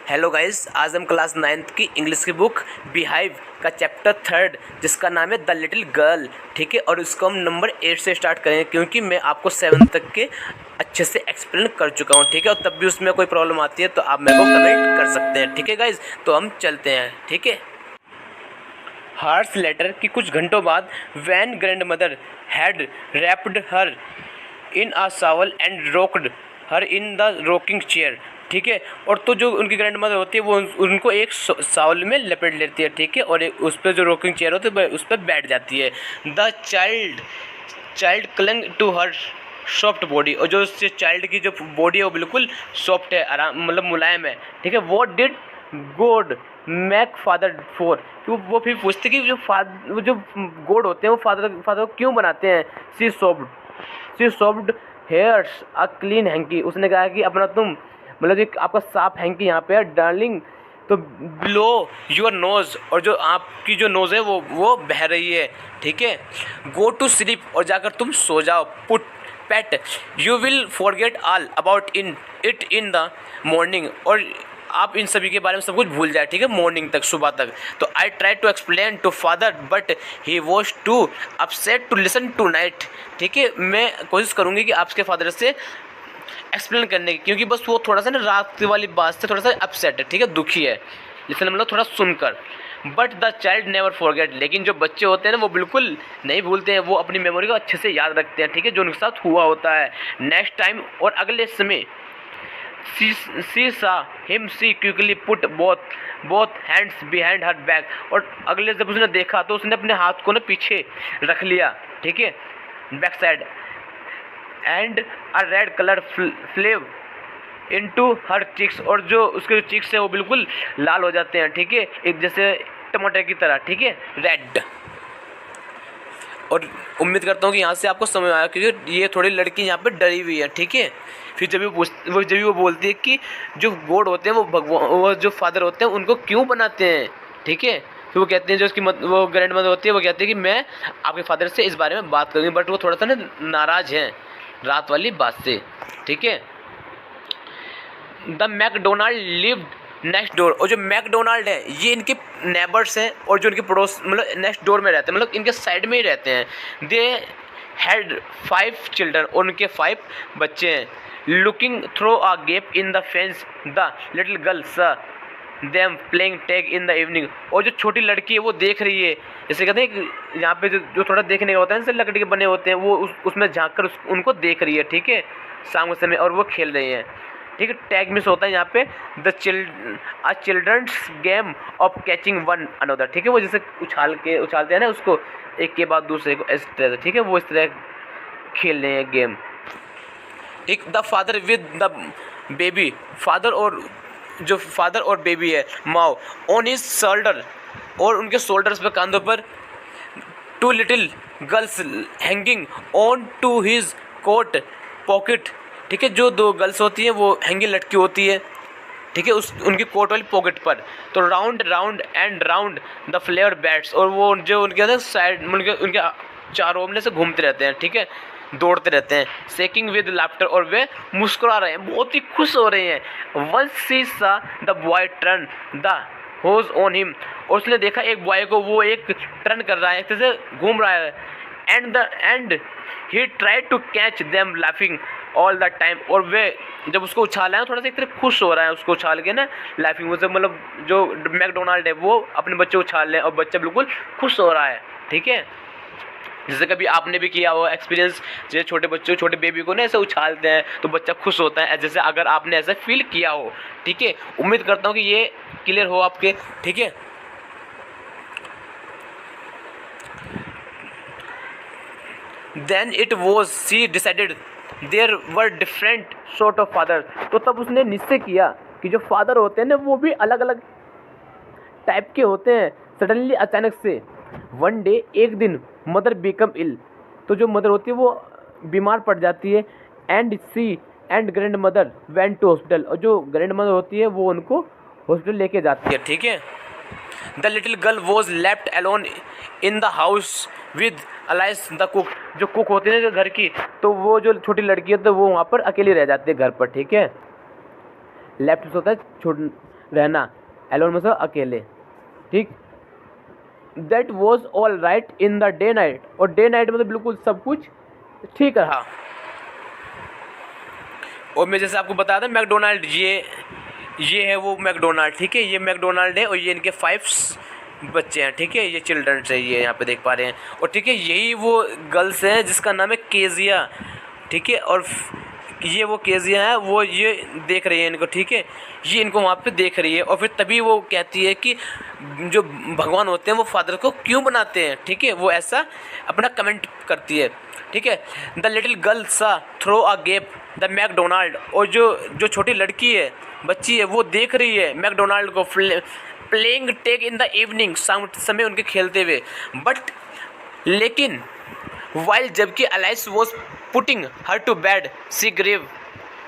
Hello guys, आज हम class 9th की इंग्लिश की बुक बिहाइव का चैप्टर 3 जिसका नाम है द लिटिल गर्ल, ठीक है। और इसको हम नंबर 8 से स्टार्ट करेंगे क्योंकि मैं आपको 7 तक के अच्छे से एक्सप्लेन कर चुका हूँ, ठीक है। और तब भी उसमें कोई प्रॉब्लम आती है तो आप मेरे को कमेंट कर सकते हैं, ठीक है गाइस। तो हम चलते हैं, ठीक है। हार्स लेटर कि कुछ घंटों बाद when grandmother had wrapped her in a shawl and rocked her in the rocking chair, ठीक है। और तो जो उनकी ग्रैंड मदर होती है वो उनको एक शावल में लपेट लेती है, ठीक है। और उस पर जो रॉकिंग चेयर होती है उस पर बैठ जाती है। The child clung to her soft body, और जो उससे चाइल्ड की जो बॉडी है वो बिल्कुल सॉफ्ट है, आराम मतलब मुलायम है, ठीक है। What did God make father for, तो वो फिर पूछते कि जो गॉड होते हैं वो फादर क्यों बनाते हैं। See soft hairs a clean hanky, उसने कहा कि अपना तुम मतलब जो आपका साफ हैंकी यहाँ पे है डार्लिंग, तो ब्लो योर नोज, और जो आपकी जो नोज है वो बह रही है, ठीक है। गो टू स्लीप, और जाकर तुम सो जाओ। Put pet you will forget all about it in the morning, और आप इन सभी के बारे में सब कुछ भूल जाए, ठीक है, मॉर्निंग तक, सुबह तक। तो I try to explain to father but he was too upset to listen to night, ठीक है। मैं कोशिश करूँगी कि आपके फादर से एक्सप्लेन करने की, क्योंकि बस वो थोड़ा सा ना रात वाली बात से थोड़ा सा अपसेट है, ठीक है, दुखी है, लिसन मतलब थोड़ा सुनकर। But the child never forget, लेकिन जो बच्चे होते हैं ना वो बिल्कुल नहीं भूलते हैं, वो अपनी मेमोरी को अच्छे से याद रखते हैं, ठीक है, जो उनके साथ हुआ होता है। नेक्स्ट टाइम, और अगले समय she saw him she quickly put both hands behind her back, और अगले जब उसने देखा तो उसने अपने हाथ को ना पीछे रख लिया, ठीक है, back side. And a red colour flew into her cheeks, और जो उसके चिक्स है वो बिल्कुल लाल हो जाते हैं, ठीक है, एक जैसे टमाटर की तरह, ठीक है, रेड। और उम्मीद करता हूँ कि यहाँ से आपको समझ आया, क्योंकि ये थोड़ी लड़की यहाँ पे डरी हुई है, ठीक है। फिर जब वो बोलती है कि जो गॉड होते हैं वो जो फादर होते हैं उनको क्यों बनाते हैं, ठीक है। फिर वो कहते हैं, जो उसकी वो ग्रैंड मदर होती है वो कहती है कि मैं आपके फादर से इस बारे में बात करूँगी, बट वो थोड़ा सा ना नाराज़ हैं रात वाली बात से, ठीक है। The McDonald lived next door, और जो मैकडोनाल्ड है ये इनके नेबर्स हैं, और जो इनके पड़ोस मतलब नेक्स्ट डोर में रहते हैं, मतलब इनके साइड में ही रहते हैं। दे हैड 5 चिल्ड्रन, और उनके 5 बच्चे हैं। Looking through a gap in the fence the little girl saw them playing tag in the evening, और जो छोटी लड़की है वो देख रही है, जैसे कहते हैं कि यहाँ पे जो थोड़ा देखने का होता है जैसे लकड़ी के बने होते हैं, वो उसमें झाँक कर उनको देख रही है, ठीक है, शाम के समय, और वो खेल रही हैं, ठीक है। टैग मिस होता है यहाँ पे the children's game of catching one another, ठीक है, वो जैसे उछालते हैं ना उसको एक के बाद दूसरे को, इस तरह से, ठीक है, वो इस तरह खेल रहे हैं गेम, ठीक। The father with the baby, father और बेबी है माओ ऑन हिज शोल्डर, और उनके शोल्डर्स पे, कांधों पर। 2 little girls hanging on to his coat pocket, ठीक है, जो 2 गर्ल्स होती हैं वो हैंगिंग लटकी होती है, ठीक है, उनकी कोट वाली पॉकेट पर। तो round and round the flavour bats, और वो जो उनके अंदर साइड उनके चारों ओर से घूमते रहते हैं, ठीक है, दौड़ते रहते हैं। सेकिंग विद लाफ्टर, और वे मुस्कुरा रहे हैं, बहुत ही खुश हो रहे हैं। Once she saw the boy turn the hose on him, और उसने देखा एक बॉय को, वो एक टर्न कर रहा है, जैसे घूम रहा है। And he try to catch them laughing all the time, और वे जब उसको उछाला है थोड़ा सा एक तरह खुश हो रहा है उसको उछाल के ना, लाफिंग मतलब जो मैकडोनाल्ड है वो अपने बच्चे उछाल रहे हैं, और बच्चा बिल्कुल खुश हो रहा है, ठीक है। जैसे कभी आपने भी किया हो एक्सपीरियंस, जैसे छोटे बेबी को ना ऐसे उछालते हैं तो बच्चा खुश होता है, जैसे अगर आपने ऐसा फील किया हो, ठीक है। उम्मीद करता हूँ कि ये क्लियर हो आपके, ठीक है। Then it was she decided there were different sort of father, तो तब उसने निश्चय किया कि जो फादर होते हैं ना वो भी अलग अलग टाइप के होते हैं। सडनली, अचानक से, वन डे, एक दिन, मदर बिकम इल, तो जो मदर होती है वो बीमार पड़ जाती है। And she and grandmother went to hospital, और जो ग्रैंड मदर होती है वो उनको हॉस्पिटल लेके जाती है, ठीक है। The little girl was left alone in the house with Alice the cook, जो कुक होती है घर की, तो वो जो छोटी लड़की है तो वो वहाँ पर अकेली रह जाती है घर पर, ठीक है। लेफ्ट होता है छोड़ रहना, एलोन मतलब अकेले, ठीक। That was all right in the day night, और डे नाइट में तो बिल्कुल सब कुछ ठीक रहा। और मैं जैसे आपको बताया था मैकडोनाल्ड, ये है वो मैकडोनाल्ड, ठीक है, ये मैकडोनाल्ड है और ये इनके 5 बच्चे हैं, ठीक है, ये चिल्ड्रंस है, ये यहाँ पे देख पा रहे हैं। और ठीक है, यही वो गर्ल्स है जिसका नाम है केजिया, ठीक है, और ये वो केजिया है, वो ये देख रही है इनको, ठीक है, ये इनको वहाँ पे देख रही है। और फिर तभी वो कहती है कि जो भगवान होते हैं वो फादर को क्यों बनाते हैं, ठीक है, वो ऐसा अपना कमेंट करती है, ठीक है। The little girl saw throw a gap the McDonald, और जो छोटी लड़की है, बच्ची है, वो देख रही है मैकडोनाल्ड को playing take in the evening, शाम समय उनके खेलते हुए। बट लेकिन वाइल जबकि Alice was putting her to bed she grew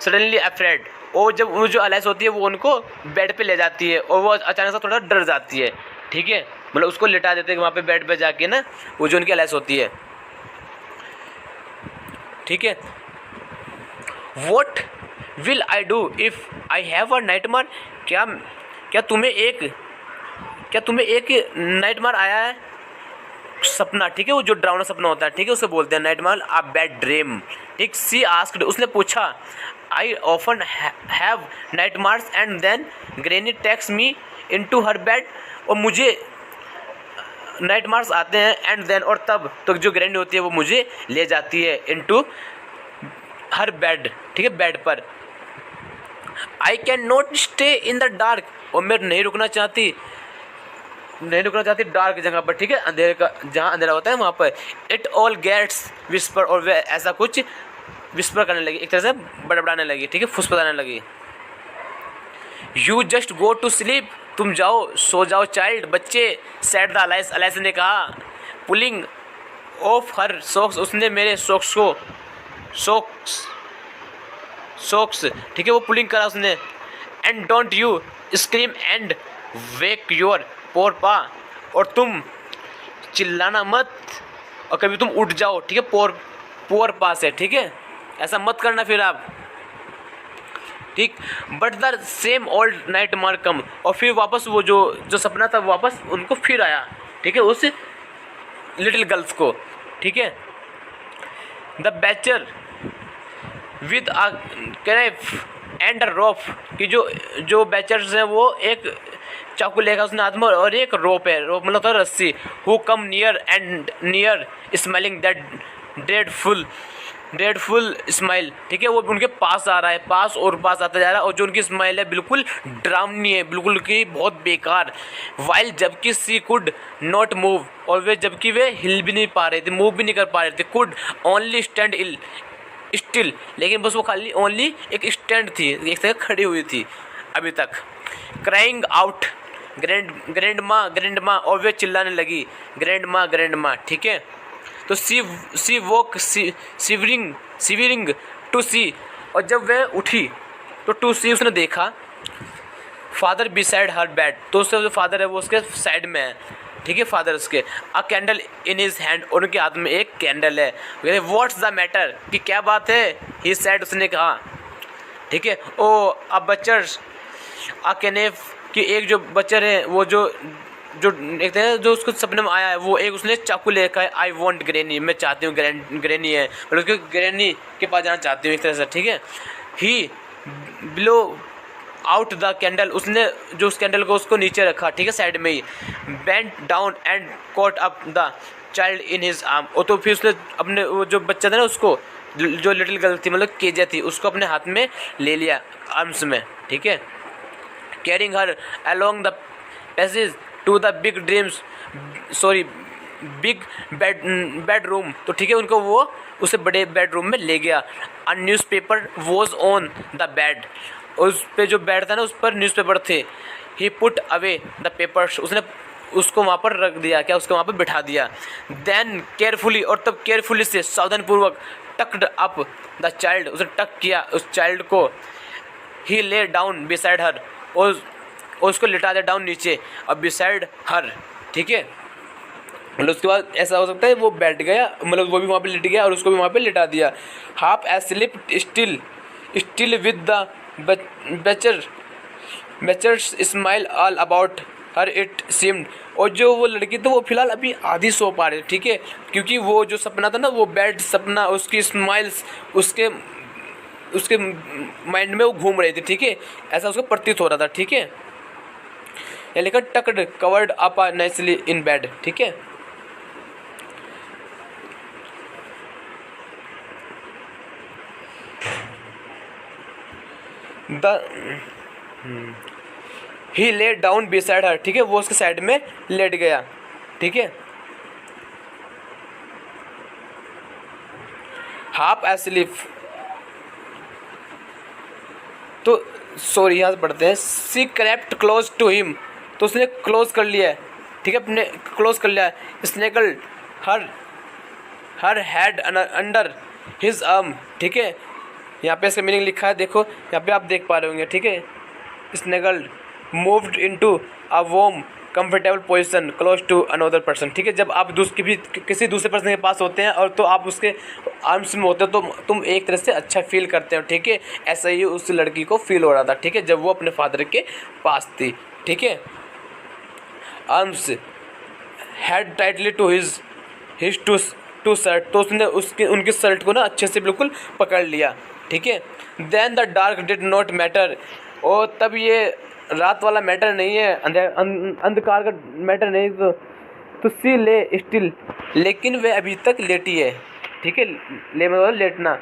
suddenly afraid, और जब वो जो अलाइस होती है वो उनको बेड पे ले जाती है और वो अचानक से थोड़ा डर जाती है, ठीक है, मतलब उसको लिटा देते हैं वहाँ पे बेड पे जाके ना, वो जो उनकी अलाइस होती है, ठीक है। What will I do if I have a nightmare, क्या तुम्हें एक नाइटमेयर आया है, सपना, ठीक है, वो जो डरावना सपना होता है, ठीक है, उसे बोलते हैं नाइटमेयर, अ बैड ड्रीम, ठीक। सी आस्क्ड, उसने पूछा, I often have nightmares and then granny takes me into her bed, और मुझे नाइटमेयर्स आते हैं एंड देन, और तब तो जो ग्रैनी होती है वो मुझे ले जाती है इनटू हर बेड, ठीक है, बेड पर। I can not stay in the dark, और मैं नहीं रुकना चाहती डार्क जगह पर, ठीक है, अंधेरे का, जहाँ अंधेरा होता है वहाँ पर। इट ऑल गेट्स विस्पर, और वे ऐसा कुछ विस्पर करने लगी, एक तरह से बड़बड़ाने लगी, ठीक है, फुसफुसाने लगी। You just go to sleep, तुम जाओ, सो जाओ चाइल्ड, बच्चे, सेड द अलाइस ने कहा। पुलिंग ऑफ हर सॉक्स, उसने मेरे सॉक्स, ठीक है, वो पुलिंग करा उसने। And don't you scream and wake your poor pa, और तुम चिल्लाना मत और कभी तुम उठ जाओ, ठीक है, पोर पा से, ठीक है, ऐसा मत करना फिर आप, ठीक। But the same old nightmare come, और फिर वापस वो जो सपना था वापस उनको फिर आया, ठीक है, उस लिटिल गर्ल्स को, ठीक है। द बैचर विद अ क्रेफ एंड अ रोप, कि जो बैचर्स हैं वो एक चाकू लेगा उसने हाथ में और एक रोप है, रोप मतलब तो रस्सी। Who come near and near smelling that dreadful smile, ठीक है, वो उनके पास आ रहा है, पास और पास आता जा रहा है, और जो उनकी स्माइल है बिल्कुल ड्रामनी है, बिल्कुल की बहुत बेकार। वाइल जबकि सी कुड नॉट मूव, और वे जबकि वे हिल भी नहीं पा रहे थे, मूव भी नहीं कर पा रहे थे। कुड ओनली स्टैंड स्टिल, लेकिन बस वो खाली ओनली एक स्टैंड थी, एक तरह खड़ी हुई थी अभी तक। क्राइंग आउट ग्रैंड माँ, और वे चिल्लाने लगी ग्रैंड माँ, ठीक है। तो सी वॉक सिवरिंग टू सी, और जब वह उठी तो टू सी उसने देखा फादर बिसाइड हर बेड, तो उसका जो फादर है वो उसके साइड में है, ठीक है, फादर उसके। अ कैंडल इन हिज हैंड, और उनके हाथ में एक कैंडल है। व्हाट्स द मैटर, कि क्या बात है, ही सेड, उसने कहा, ठीक है। ओ अ बच्चर्स अ कैनेफ, कि एक जो बच्चर है वो जो एक है जो उसको सपने में आया है, वो एक उसने चाकू लेकर है। आई वॉन्ट ग्रैनी, मैं चाहती हूँ ग्रैनी है, मतलब उसके ग्रैनी के पास जाना चाहती हूँ एक तरह से, ठीक है। ही ब्लो आउट द कैंडल, उसने जो उस कैंडल को उसको नीचे रखा, ठीक है, साइड में ही। Bent down and caught up the child in his arm, और तो फिर उसने अपने वो जो बच्चा था ना उसको, जो लिटिल गर्ल थी मतलब केजिया थी, उसको अपने हाथ में ले लिया आर्म्स में, ठीक है। Carrying her along the passage to the big bedroom, तो ठीक है, उनको वो उसे बड़े बेडरूम में ले गया। A newspaper was on the bed, उस पे जो बेड था ना उस पर न्यूज़पेपर थे। ही पुट अवे द पेपर्स, उसने उसको वहाँ पर रख दिया, क्या उसको वहाँ पर बिठा दिया। देन केयरफुली, और तब केयरफुली से सावधानपूर्वक टक्ड अप द चाइल्ड, उसने टक किया उस चाइल्ड को। ही ले डाउन बिसाइड हर, और उसको लिटा दिया डाउन नीचे, और बिसाइड हर, ठीक है, मतलब उसके बाद ऐसा हो सकता है वो बैठ गया, मतलब वो भी वहाँ पे लेट गया और उसको भी वहाँ पे लिटा दिया। Half asleep still with the butcher butcher's smile all about her it seemed. और जो वो लड़की थी वो फिलहाल अभी आधी सो पा रही, ठीक है, क्योंकि वो जो सपना था ना वो बैड सपना, उसकी स्माइल्स उसके उसके माइंड में वो घूम रही थी, ठीक है, ऐसा उसको प्रतीत हो रहा था, ठीक है। ये लिखा tucked covered up nicely in bed, ठीक है। ही ले डाउन बिसाइड हर, ठीक है, वो उसके साइड में लेट गया, ठीक है। हाफ एस्लीप, तो सॉरी यहाँ से पढ़ते हैं। सी क्रेप्ट क्लोज टू हिम, तो उसने क्लोज कर लिया है, ठीक है, अपने क्लोज कर लिया है। Snuggle her her head under his arm, ठीक है, यहाँ पे इसका मीनिंग लिखा है, देखो यहाँ पे आप देख पा रहे होंगे, ठीक है। Snuggle moved into a warm comfortable position close to another person, ठीक है। जब आप किसी दूसरे पर्सन के पास होते हैं और तो आप उसके आर्म्स में होते हो तो तुम एक तरह से अच्छा फील करते हो, ठीक है। ऐसा ही उस लड़की को फील हो रहा था, ठीक है, जब वो अपने फादर के पास थी, ठीक है। Arms had tightly to his to shirt, तो उसने उनकी शर्ट को ना अच्छे से बिल्कुल पकड़ लिया, ठीक है। Then the dark did not matter, और तब ये रात वाला मैटर नहीं है, अंधकार का मैटर नहीं, तो सी ले स्टिल, लेकिन वे अभी तक लेटी है, ठीक है, ले मतलब लेटना।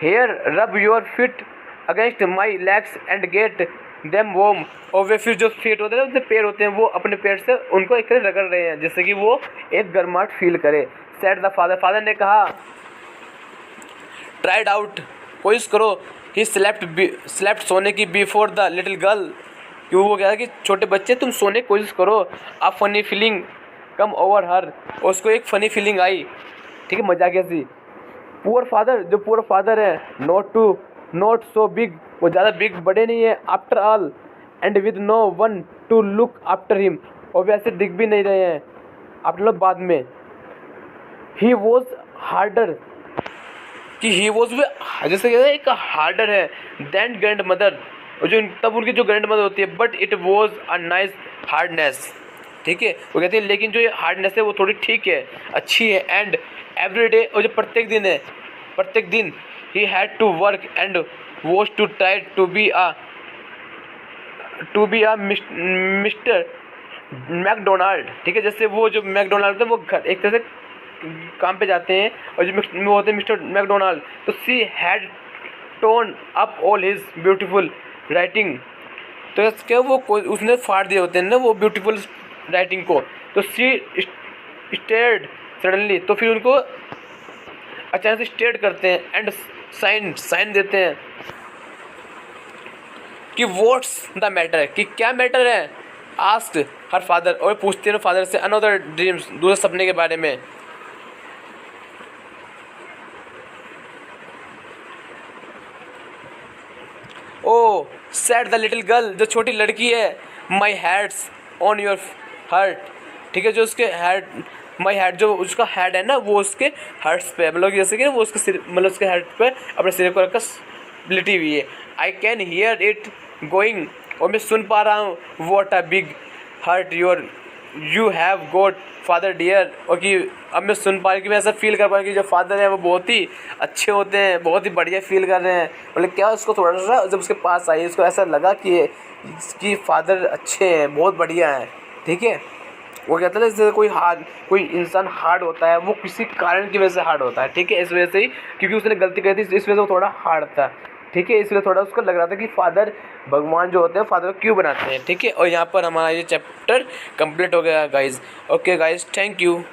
Here rub your feet against my legs and get them warm, और वे फिर जो फीट होते हैं उसके पैर होते हैं वो अपने पैर से उनको एक तरह रगड़ रहे हैं जिससे कि वो एक गर्माहट फील करे। सेड द फादर, फादर ने कहा ट्राइड आउट, कोशिश करो। ही स्लेप्ट सोने की बिफोर द लिटिल गर्ल, क्यों वो कह रहा कि छोटे बच्चे तुम सोने की कोशिश करो। A funny feeling come over her, और उसको एक फ़नी फीलिंग आई, ठीक है, मजाकिया सी। पुअर फादर, जो पुअर फादर है, नॉट सो बिग, वो ज़्यादा बिग बड़े नहीं है, after all and with no one to look after him, और वैसे दिख भी नहीं रहे हैं आफ्टर ऑल बाद में। ही वॉज हार्डर, कि ही वॉज जैसे कहते हैं एक हार्डर है देन ग्रैंड मदर, और जो तब उनकी जो ग्रैंड मदर होती है, but it was a nice hardness, ठीक है, वो कहते हैं लेकिन जो ये हार्डनेस है वो थोड़ी ठीक है, अच्छी है। एंड एवरी डे, और जो प्रत्येक दिन है, प्रत्येक दिन he had to work and was to try to be a mister McDonald, ठीक है, जैसे वो जो मैकडोनाल्ड है वो घर एक तरह से काम पे जाते हैं, और जो वो होते हैं मिस्टर मैकडोनाल्ड, तो she had tone up all his beautiful writing, तो क्या वो उसने फाड़ दिए होते हैं ना वो ब्यूटीफुल राइटिंग को, तो सी स्टेयर्ड सडनली, तो फिर उनको अचानक से स्टेयर करते हैं, एंड साइन देते हैं कि व्हाट्स द मैटर, कि क्या मैटर है। आस्क्ड हर फादर, और पूछते हैं फादर से अनदर ड्रीम्स, दूसरे सपने के बारे में। ओ सेड द लिटिल गर्ल, जो छोटी लड़की है, माई हैड्स ऑन योर हार्ट, ठीक है, जो उसके हेड, माई हेड, जो उसका हेड है ना वो उसके हार्ट्स पे, मतलब जैसे कि वो उसके सिर, मतलब उसके हेड पे अपने सिर को रखकर लिटी हुई है। I can hear it going, और मैं सुन पा रहा हूँ, what a big heart you have got father dear, और कि अब मैं सुन पा रही कि मैं ऐसा फील कर पा रही कि जो फादर है वो बहुत ही अच्छे होते हैं, बहुत ही बढ़िया फील कर रहे हैं। मतलब क्या उसको थोड़ा सा जब उसके पास आई उसको ऐसा लगा कि फादर अच्छे हैं, बहुत बढ़िया हैं, ठीक है। वो कहता है जैसे कोई इंसान हार्ड होता है वो किसी कारण की वजह से हार्ड होता है, ठीक है, इस वजह से ही, क्योंकि उसने गलती करी थी इस वजह से वो थोड़ा हार्ड था, ठीक है, इसलिए थोड़ा उसको लग रहा था कि फादर भगवान जो होते हैं फादर को क्यों बनाते हैं, ठीक है। और यहाँ पर हमारा ये चैप्टर कंप्लीट हो गया guys. Okay guys, thank you.